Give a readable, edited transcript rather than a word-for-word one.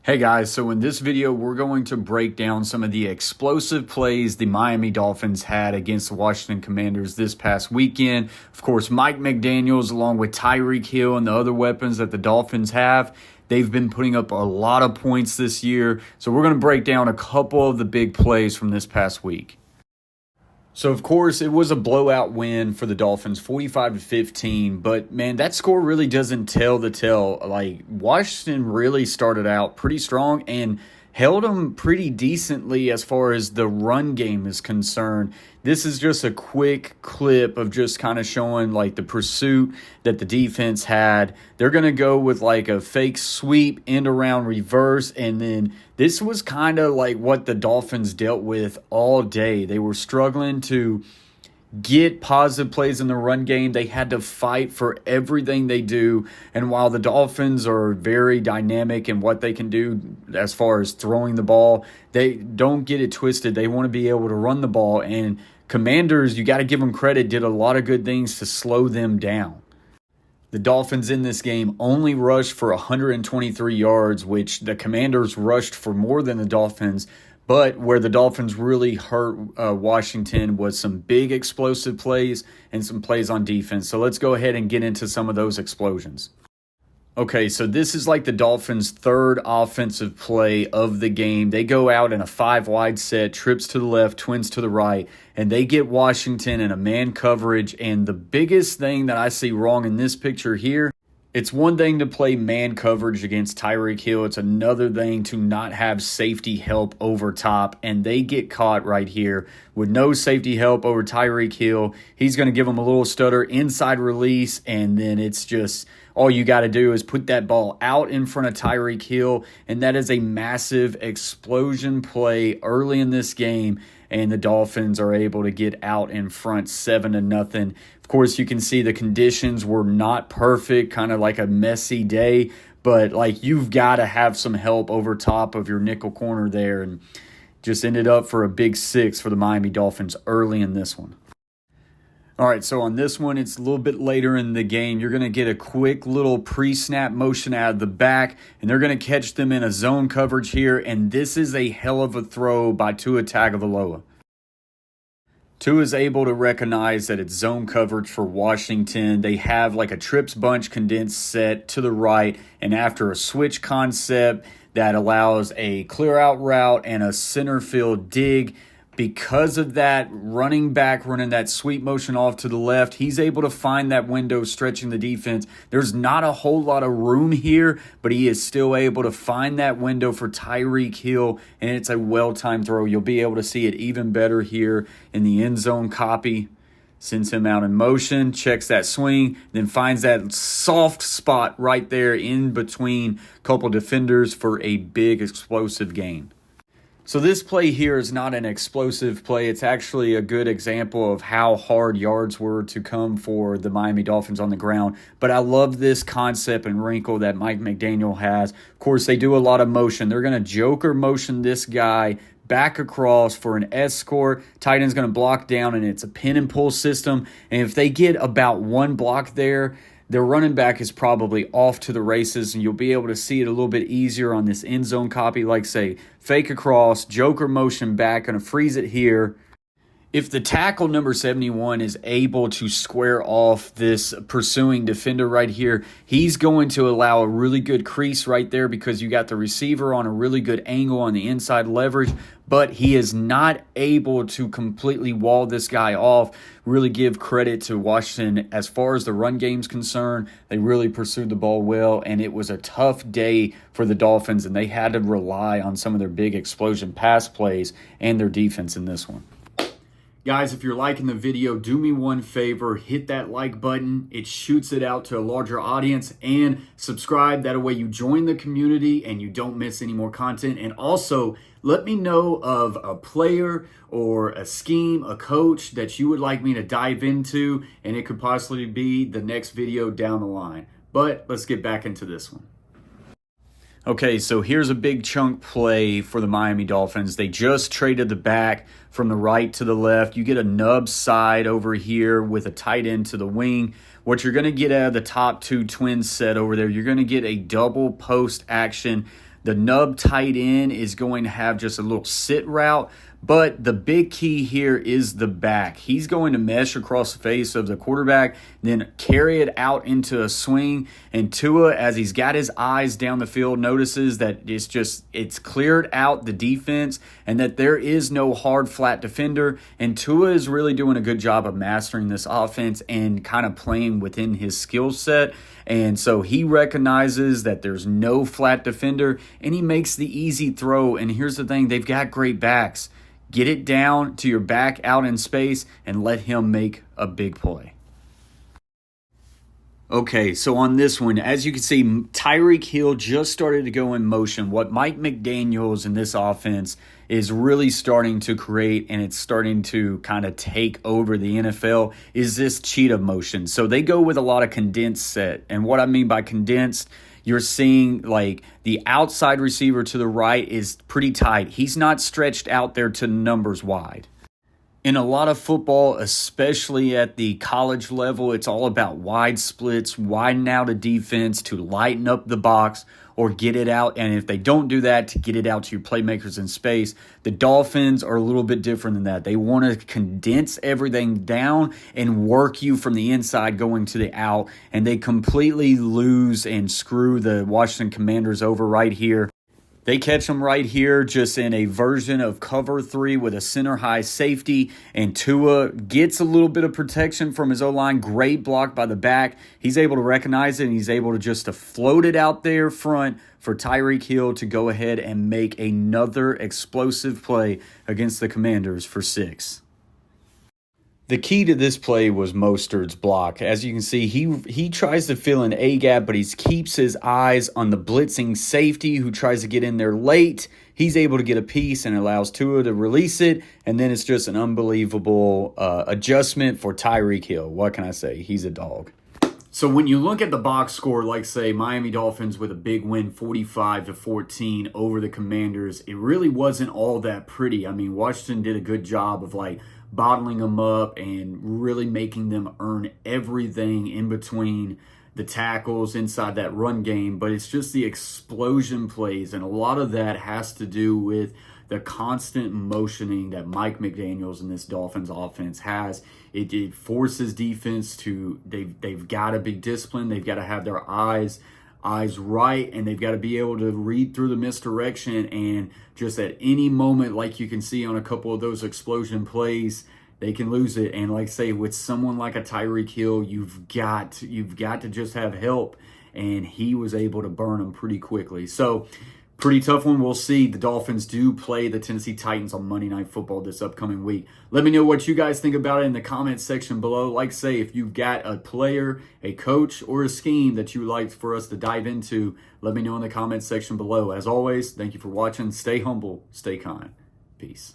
Hey guys, so in this video, we're going to break down some of the explosive plays the Miami Dolphins had against the Washington Commanders this past weekend. Of course, Mike McDaniels, along with Tyreek Hill and the other weapons that the Dolphins have, they've been putting up a lot of points this year. So we're going to break down a couple of the big plays from this past week. So, of course, it was a blowout win for the Dolphins, 45-15. But, man, that score really doesn't tell the tale. Like, Washington really started out pretty strong and held them pretty decently as far as the run game is concerned. This is just a quick clip of just kind of showing, like, the pursuit that the defense had. They're going to go with, like, a fake sweep, end around reverse, and then this was kind of like what the Dolphins dealt with all day. They were struggling to get positive plays in the run game. They had to fight for everything they do. And while the Dolphins are very dynamic in what they can do as far as throwing the ball, they don't get it twisted. They want to be able to run the ball. And Commanders, you got to give them credit, did a lot of good things to slow them down. The Dolphins in this game only rushed for 123 yards, which the Commanders rushed for more than the Dolphins. But where the Dolphins really hurt Washington was some big explosive plays and some plays on defense. So let's go ahead and get into some of those explosions. Okay, so this is like the Dolphins' third offensive play of the game. They go out in a 5-wide set, trips to the left, twins to the right, and they get Washington in a man coverage. And the biggest thing that I see wrong in this picture here, it's one thing to play man coverage against Tyreek Hill. It's another thing to not have safety help over top, and they get caught right here with no safety help over Tyreek Hill. He's going to give them a little stutter, inside release, and then it's just all you got to do is put that ball out in front of Tyreek Hill, and that is a massive explosion play early in this game, and the Dolphins are able to get out in front 7-0. Of course, you can see the conditions were not perfect, kind of like a messy day, but like you've got to have some help over top of your nickel corner there, and just ended up for a big 6 for the Miami Dolphins early in this one. All right, so on this one, it's a little bit later in the game. You're going to get a quick little pre-snap motion out of the back, and they're going to catch them in a zone coverage here, and this is a hell of a throw by Tua Tagovailoa. Tua is able to recognize that it's zone coverage for Washington. They have like a trips bunch condensed set to the right, and after a switch concept that allows a clear out route and a center field dig, because of that, running back running that sweep motion off to the left, he's able to find that window stretching the defense. There's not a whole lot of room here, but he is still able to find that window for Tyreek Hill, and it's a well-timed throw. You'll be able to see it even better here in the end zone copy. Sends him out in motion, checks that swing, then finds that soft spot right there in between a couple defenders for a big explosive gain. So this play here is not an explosive play. It's actually a good example of how hard yards were to come for the Miami Dolphins on the ground. But I love this concept and wrinkle that Mike McDaniel has. Of course, they do a lot of motion. They're going to joker motion this guy back across for an escort. Tight end's going to block down, and it's a pin and pull system. And if they get about one block there, their running back is probably off to the races, and you'll be able to see it a little bit easier on this end zone copy. Like, say, fake across, joker motion back, going to freeze it here. If the tackle number 71 is able to square off this pursuing defender right here, he's going to allow a really good crease right there because you got the receiver on a really good angle on the inside leverage, but he is not able to completely wall this guy off. Really give credit to Washington as far as the run game's concerned. They really pursued the ball well, and it was a tough day for the Dolphins, and they had to rely on some of their big explosion pass plays and their defense in this one. Guys, if you're liking the video, do me one favor, hit that like button. It shoots it out to a larger audience, and subscribe. That way you join the community and you don't miss any more content. And also, let me know of a player or a scheme, a coach that you would like me to dive into, and it could possibly be the next video down the line. But let's get back into this one. Okay, so here's a big chunk play for the Miami Dolphins. They just traded the back from the right to the left. You get a nub side over here with a tight end to the wing. What you're going to get out of the top two twins set over there, you're going to get a double post action. The nub tight end is going to have just a little sit route. But the big key here is the back. He's going to mesh across the face of the quarterback, then carry it out into a swing. And Tua, as he's got his eyes down the field, notices that it's cleared out the defense and that there is no hard, flat defender. And Tua is really doing a good job of mastering this offense and kind of playing within his skill set. And so he recognizes that there's no flat defender, and he makes the easy throw. And here's the thing, they've got great backs. Get it down to your back out in space and let him make a big play. Okay, so on this one, as you can see, Tyreek Hill just started to go in motion. What Mike McDaniels in this offense is really starting to create, and it's starting to kind of take over the NFL, is this cheetah motion. So they go with a lot of condensed set. And what I mean by condensed, you're seeing like the outside receiver to the right is pretty tight. He's not stretched out there to numbers wide. In a lot of football, especially at the college level, it's all about wide splits, widen out a defense to lighten up the box or get it out. And if they don't do that, to get it out to your playmakers in space. The Dolphins are a little bit different than that. They want to condense everything down and work you from the inside going to the out. And they completely lose and screw the Washington Commanders over right here. They catch them right here just in a version of cover 3 with a center high safety, and Tua gets a little bit of protection from his O-line. Great block by the back. He's able to recognize it, and he's able to just to float it out there front for Tyreek Hill to go ahead and make another explosive play against the Commanders for 6. The key to this play was Mostert's block. As you can see, he tries to fill an A-gap, but he keeps his eyes on the blitzing safety who tries to get in there late. He's able to get a piece and allows Tua to release it, and then it's just an unbelievable adjustment for Tyreek Hill. What can I say? He's a dog. So when you look at the box score, like say Miami Dolphins with a big win 45-14 over the Commanders, it really wasn't all that pretty. I mean, Washington did a good job of like bottling them up and really making them earn everything in between the tackles inside that run game. But it's just the explosion plays, and a lot of that has to do with the constant motioning that Mike McDaniels and this Dolphins offense has. It forces defense to, they've got to be disciplined. They've got to have their eyes right, and they've got to be able to read through the misdirection, and just at any moment, like you can see on a couple of those explosion plays, they can lose it. And like say with someone like a Tyreek Hill, you've got to just have help, and he was able to burn them pretty quickly. So pretty tough one. We'll see. The Dolphins do play the Tennessee Titans on Monday Night Football this upcoming week. Let me know what you guys think about it in the comments section below. Like say, if you've got a player, a coach, or a scheme that you would like for us to dive into, let me know in the comments section below. As always, thank you for watching. Stay humble, stay kind. Peace.